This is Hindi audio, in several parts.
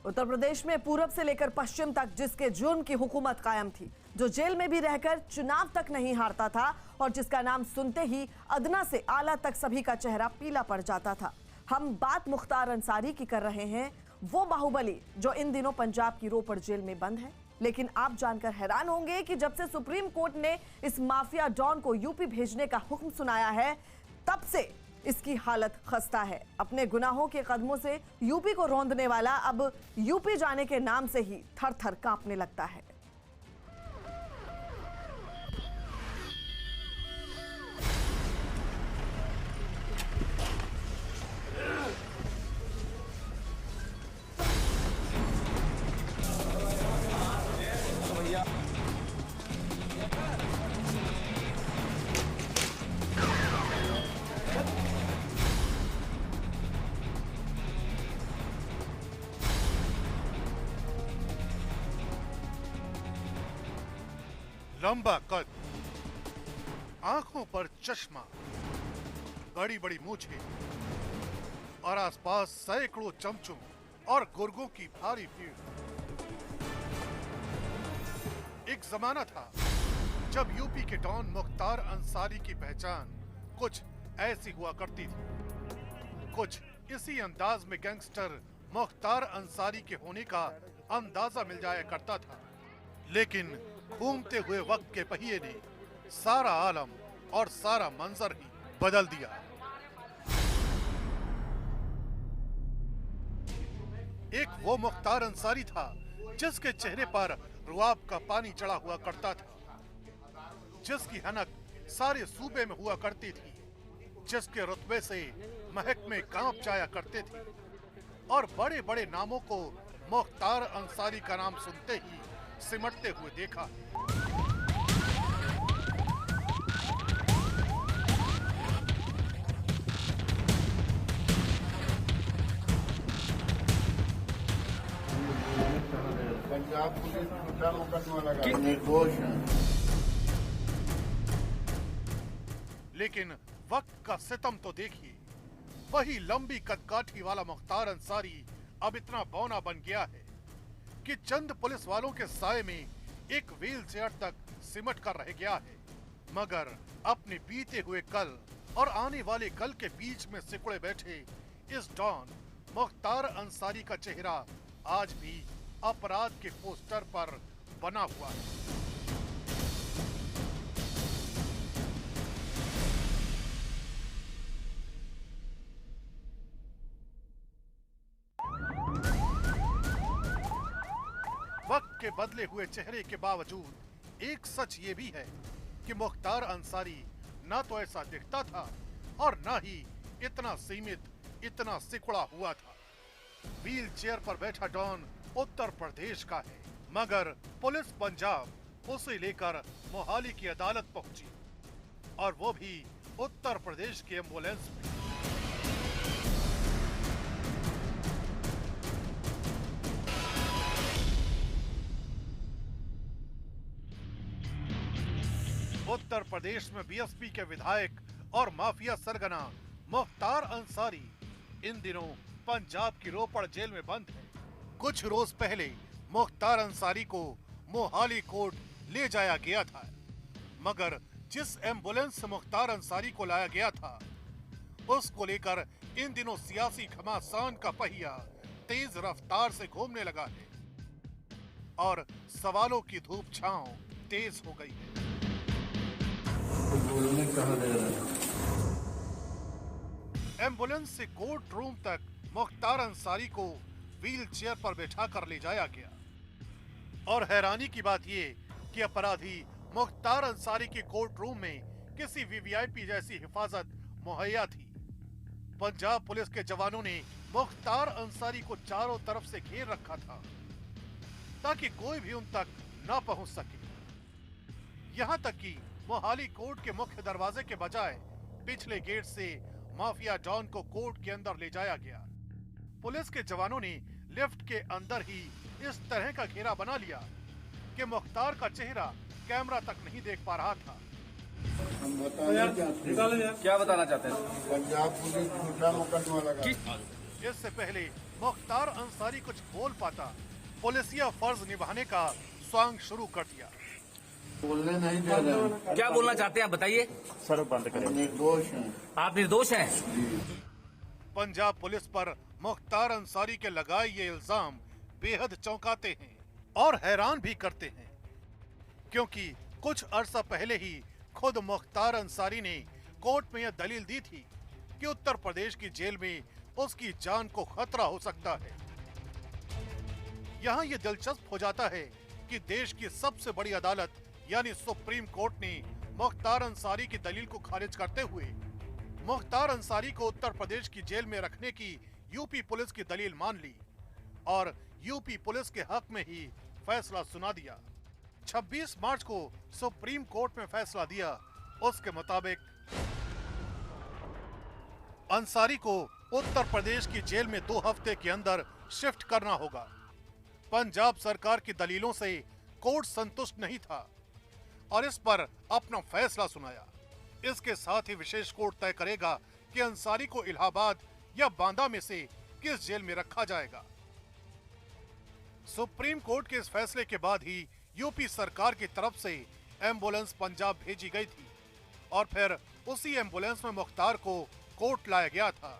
उत्तर प्रदेश में पूरब से लेकर पश्चिम तक जिसके जुर्म की हुकूमत कायम थी, जो जेल में भी रहकर चुनाव तक नहीं हारता था और जिसका नाम सुनते ही अदना से आला तक सभी का चेहरा पीला पड़ जाता था। हम बात मुख्तार अंसारी की कर रहे हैं, वो बाहुबली जो इन दिनों पंजाब की रोपड़ जेल में बंद है। लेकिन आप जानकर हैरान होंगे कि जब से सुप्रीम कोर्ट ने इस माफिया डॉन को यूपी भेजने का हुक्म सुनाया है, तब से इसकी हालत खस्ता है। अपने गुनाहों के कदमों से यूपी को रौंदने वाला अब यूपी जाने के नाम से ही थर थर कांपने लगता है। लंबा कद, आंखों पर चश्मा, बड़ी बड़ी मूछें और आसपास सैकड़ों चमचों और गुर्गों की भारी भीड़। एक जमाना था जब यूपी के डॉन मुख्तार अंसारी की पहचान कुछ ऐसी हुआ करती थी। कुछ इसी अंदाज में गैंगस्टर मुख्तार अंसारी के होने का अंदाजा मिल जाया करता था। लेकिन घूमते हुए वक्त के पहिए ने सारा आलम और सारा मंजर ही बदल दिया। एक वो मुख्तार अंसारी था जिसके चेहरे पर रुआब का पानी चढ़ा हुआ करता था, जिसकी हनक सारे सूबे में हुआ करती थी, जिसके रुतबे से महकमे कांप जाया करते थे और बड़े बड़े नामों को मुख्तार अंसारी का नाम सुनते ही सिमटते हुए देखा। पंजाब पुलिस झूठा मुकदमा लगा निर्दोष है। लेकिन वक्त का सितम तो देखिए, वही लंबी कदकाठी वाला मुख्तार अंसारी अब इतना बौना बन गया है कि चंद पुलिस वालों के साए में एक व्हील चेयर तक सिमट कर रह गया है। मगर अपने बीते हुए कल और आने वाले कल के बीच में सिकुड़े बैठे इस डॉन मुख्तार अंसारी का चेहरा आज भी अपराध के पोस्टर पर बना हुआ है। वक्त के बदले हुए चेहरे के बावजूद एक सच ये भी है कि मुख्तार अंसारी ना तो ऐसा दिखता था और ना ही इतना सीमित, इतना सिकुड़ा हुआ था। व्हील चेयर पर बैठा डॉन उत्तर प्रदेश का है, मगर पुलिस पंजाब उसे लेकर मोहाली की अदालत पहुंची और वो भी उत्तर प्रदेश की एम्बुलेंस में। उत्तर प्रदेश में बीएसपी के विधायक और माफिया सरगना मुख्तार अंसारी इन दिनों पंजाब की रोपड़ जेल में बंद है। कुछ रोज पहले मुख्तार अंसारी को मोहाली कोर्ट ले जाया गया था, मगर जिस एम्बुलेंस से मुख्तार अंसारी को लाया गया था, उसको लेकर इन दिनों सियासी घमासान का पहिया तेज रफ्तार से घूमने लगा है और सवालों की धूप छांव तेज हो गई है। एम्बुलेंस से कोर्ट रूम तक मुख्तार अंसारी को व्हील चेयर पर बैठा कर ले जाया गया और हैरानी की बात ये कि अपराधी मुख्तार अंसारी के कोर्ट रूम में किसी वीवीआईपी जैसी हिफाजत मुहैया थी। पंजाब पुलिस के जवानों ने मुख्तार अंसारी को चारों तरफ से घेर रखा था ताकि कोई भी उन तक न पहुंच सके। यहां तक कि मोहाली कोर्ट के मुख्य दरवाजे के बजाय पिछले गेट से माफिया डॉन को कोर्ट के अंदर ले जाया गया। पुलिस के जवानों ने लिफ्ट के अंदर ही इस तरह का घेरा बना लिया कि मुख्तार का चेहरा कैमरा तक नहीं देख पा रहा था। हम बताना क्या बताना चाहते हैं? पंजाब पुलिस झूठा मुकदमा लगा। इससे पहले मुख्तार अंसारी कुछ बोल पाता, पुलिसिया फर्ज निभाने का स्वांग शुरू कर दिया। बोलने नहीं दे रहे हैं। क्या बोलना चाहते हैं आप बताइए। सर बंद करें। निर्दोष हैं। आप निर्दोष हैं। पंजाब पुलिस पर मुख्तार अंसारी के लगाए ये इल्जाम बेहद चौंकाते हैं और हैरान भी करते हैं, क्योंकि कुछ अरसा पहले ही खुद मुख्तार अंसारी ने कोर्ट में यह दलील दी थी कि उत्तर प्रदेश की जेल में उसकी जान को खतरा हो सकता है। यहाँ ये दिलचस्प हो जाता है कि देश की सबसे बड़ी अदालत यानी सुप्रीम कोर्ट ने मुख्तार अंसारी की दलील को खारिज करते हुए मुख्तार अंसारी को उत्तर प्रदेश की जेल में रखने की यूपी पुलिस की दलील मान ली और यूपी पुलिस के हक में ही फैसला सुना दिया। 26 मार्च को सुप्रीम कोर्ट में फैसला दिया। उसके मुताबिक अंसारी को उत्तर प्रदेश की जेल में 2 हफ्ते के अंदर शिफ्ट करना होगा। पंजाब सरकार की दलीलों से कोर्ट संतुष्ट नहीं था और इस पर अपना फैसला सुनाया। इसके साथ ही विशेष कोर्ट तय करेगा कि अंसारी को इलाहाबाद या बांदा में से किस जेल में रखा जाएगा। सुप्रीम कोर्ट के इस फैसले के बाद ही यूपी सरकार की तरफ से एम्बुलेंस पंजाब भेजी गई थी और फिर उसी एम्बुलेंस में मुख्तार को कोर्ट लाया गया था।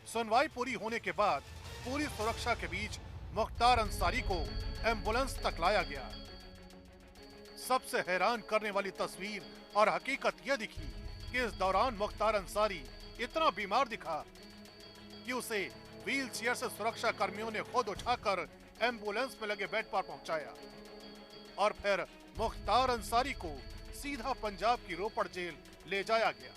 सुनवाई पूरी होने के बाद पूरी सुरक्षा के बीच मुख्तार अंसारी को एम्बुलेंस तक लाया गया। सबसे हैरान करने वाली तस्वीर और हकीकत यह दिखी कि इस दौरान मुख्तार अंसारी इतना बीमार दिखा कि उसे व्हील चेयर से सुरक्षा कर्मियों ने खुद उठाकर एम्बुलेंस में लगे बेड पर पहुंचाया और फिर मुख्तार अंसारी को सीधा पंजाब की रोपड़ जेल ले जाया गया।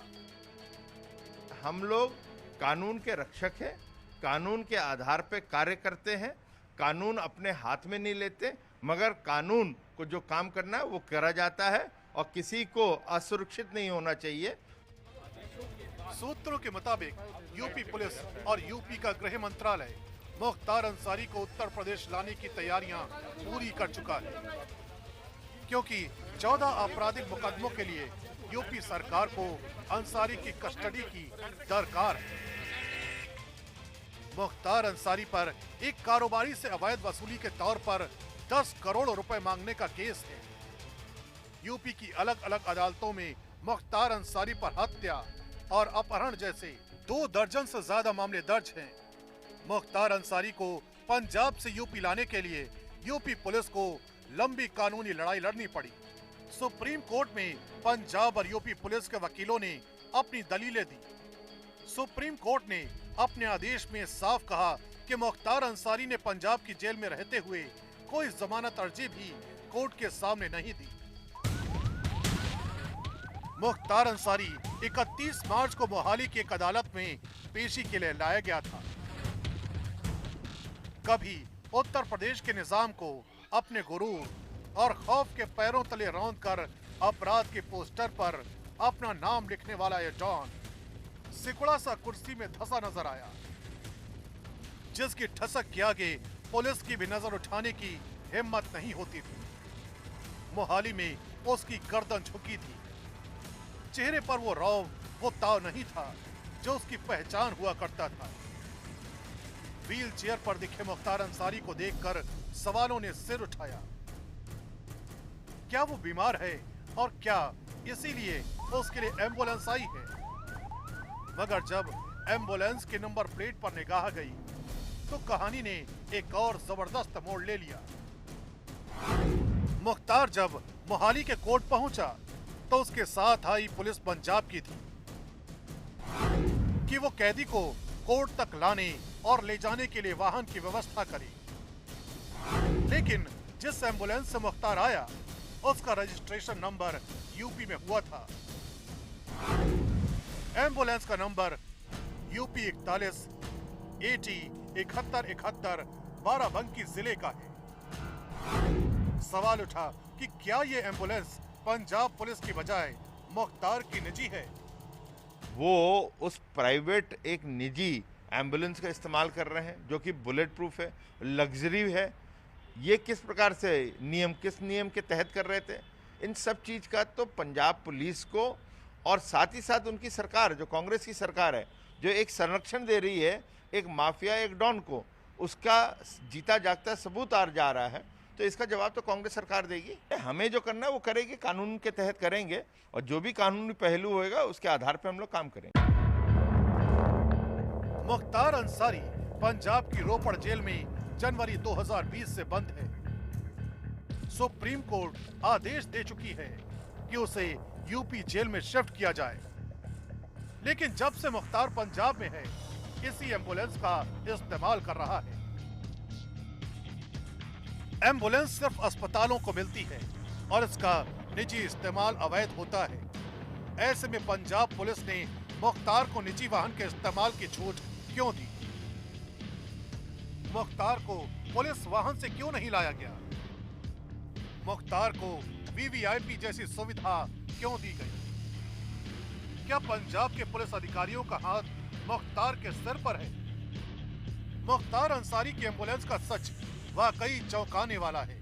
हम लोग कानून के रक्षक हैं, कानून के आधार पर कार्य करते हैं, कानून अपने हाथ में नहीं लेते, मगर कानून को जो काम करना है वो करा जाता है और किसी को असुरक्षित नहीं होना चाहिए। सूत्रों के मुताबिक यूपी पुलिस और यूपी का गृह मंत्रालय मुख्तार अंसारी को उत्तर प्रदेश लाने की तैयारियां पूरी कर चुका है, क्योंकि 14 आपराधिक मुकदमों के लिए यूपी सरकार को अंसारी की कस्टडी की दरकार है। मुख्तार अंसारी पर एक कारोबारी से अवैध वसूली के तौर पर 10 करोड़ रुपए मांगने का केस है। यूपी की अलग अलग अदालतों में मुख्तार अंसारी पर हत्या और अपहरण जैसे 2 दर्जन से ज्यादा मामले दर्ज हैं। मुख्तार अंसारी को पंजाब से यूपी लाने के लिए यूपी पुलिस को लंबी कानूनी लड़ाई लड़नी पड़ी। सुप्रीम कोर्ट में पंजाब और यूपी पुलिस के वकीलों ने अपनी दलीलें दी। सुप्रीम कोर्ट ने अपने आदेश में साफ कहा कि मुख्तार अंसारी ने पंजाब की जेल में रहते हुए कोई जमानत अर्जी भी कोर्ट के सामने नहीं दी। मुख्तार अंसारी 31 मार्च को मोहाली की एक अदालत में पेशी के लिए लाया गया था। कभी उत्तर प्रदेश के निजाम को अपने गुरूर और खौफ के पैरों तले रौंदकर अपराध के पोस्टर पर अपना नाम लिखने वाला यह डॉन सिकुड़ा सा कुर्सी में धंसा नजर आया, जिसकी ठसक के आगे पुलिस की भी नजर उठाने की हिम्मत नहीं होती थी। मोहाली में उसकी गर्दन झुकी थी, चेहरे पर वो रौब, वो ताव नहीं था जो उसकी पहचान हुआ करता था। व्हील चेयर पर दिखे मुख्तार अंसारी को देखकर सवालों ने सिर उठाया। क्या वो बीमार है और क्या इसीलिए उसके लिए एम्बुलेंस आई है? मगर जब एम्बुलेंस के नंबर प्लेट पर निगाह गई तो कहानी ने एक और जबरदस्त मोड़ ले लिया। मुख्तार जब मोहाली के कोर्ट पहुंचा तो उसके साथ आई पुलिस पंजाब की थी कि वो कैदी को कोर्ट तक लाने और ले जाने के लिए वाहन की व्यवस्था करे। लेकिन जिस एम्बुलेंस से मुख्तार आया उसका रजिस्ट्रेशन नंबर यूपी में हुआ था। एम्बुलेंस का नंबर यूपी 41 AT 7171 बाराबंकी जिले का है। सवाल उठा कि क्या ये एम्बुलेंस पंजाब पुलिस की बजाय मुख्तार की निजी है? वो उस प्राइवेट एक निजी एम्बुलेंस का इस्तेमाल कर रहे हैं जो कि बुलेट प्रूफ है, लग्जरी है। ये किस प्रकार से किस नियम के तहत कर रहे थे? इन सब चीज़ का तो पंजाब पुलिस को और साथ ही साथ उनकी सरकार जो कांग्रेस की सरकार है, जो एक संरक्षण दे रही है एक माफिया, एक डॉन को उसका जीता जागता सबूत आ जा रहा है, तो इसका जवाब तो कांग्रेस सरकार देगी। हमें जो करना है वो करेगी, कानून के तहत करेंगे, और जो भी कानूनी पहलू होएगा उसके आधार पर हम लोग काम करेंगे। मुख्तार अंसारी पंजाब की रोपड़ जेल में जनवरी 2020 से बंद है। सुप्रीम कोर्ट आदेश दे चुकी है कि उसे यूपी जेल में शिफ्ट किया जाए, लेकिन जब से मुख्तार पंजाब में है, इसी एम्बुलेंस का इस्तेमाल कर रहा है। एम्बुलेंस सिर्फ अस्पतालों को मिलती है और इसका निजी इस्तेमाल अवैध होता है। ऐसे में पंजाब पुलिस ने मुख्तार को निजी वाहन के इस्तेमाल की छूट क्यों दी? मुख्तार को पुलिस वाहन से क्यों नहीं लाया गया? मुख्तार को वीवीआईपी जैसी सुविधा क्यों दी गई? क्या पंजाब के पुलिस अधिकारियों का हाथ मुख्तार के सिर पर है? मुख्तार अंसारी की एम्बुलेंस का सच वाकई चौंकाने वाला है।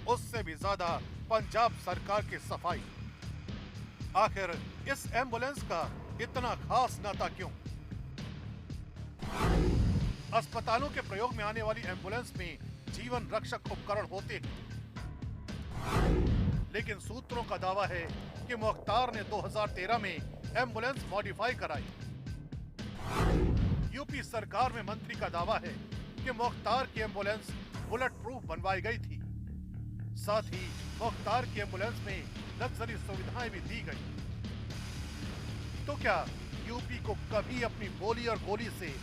उससे भी ज्यादा पंजाब सरकार की सफाई। आखिर इस एम्बुलेंस का इतना खास नाता क्यों? अस्पतालों के प्रयोग में आने वाली एम्बुलेंस में जीवन रक्षक उपकरण होते हैं, लेकिन सूत्रों का दावा है कि मुख्तार ने 2013 में एम्बुलेंस मॉडिफाई कराई। यूपी सरकार में मंत्री का दावा है कि मुख्तार की एम्बुलेंस बुलेट प्रूफ बनवाई गई थी। साथ ही मुख्तार की एम्बुलेंस में लग्जरी सुविधाएं भी दी गई। तो क्या यूपी को कभी अपनी बोली और गोली से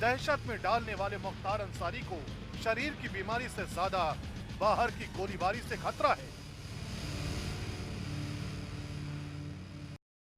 दहशत में डालने वाले मुख्तार अंसारी को शरीर की बीमारी से ज्यादा बाहर की गोलीबारी से खतरा है?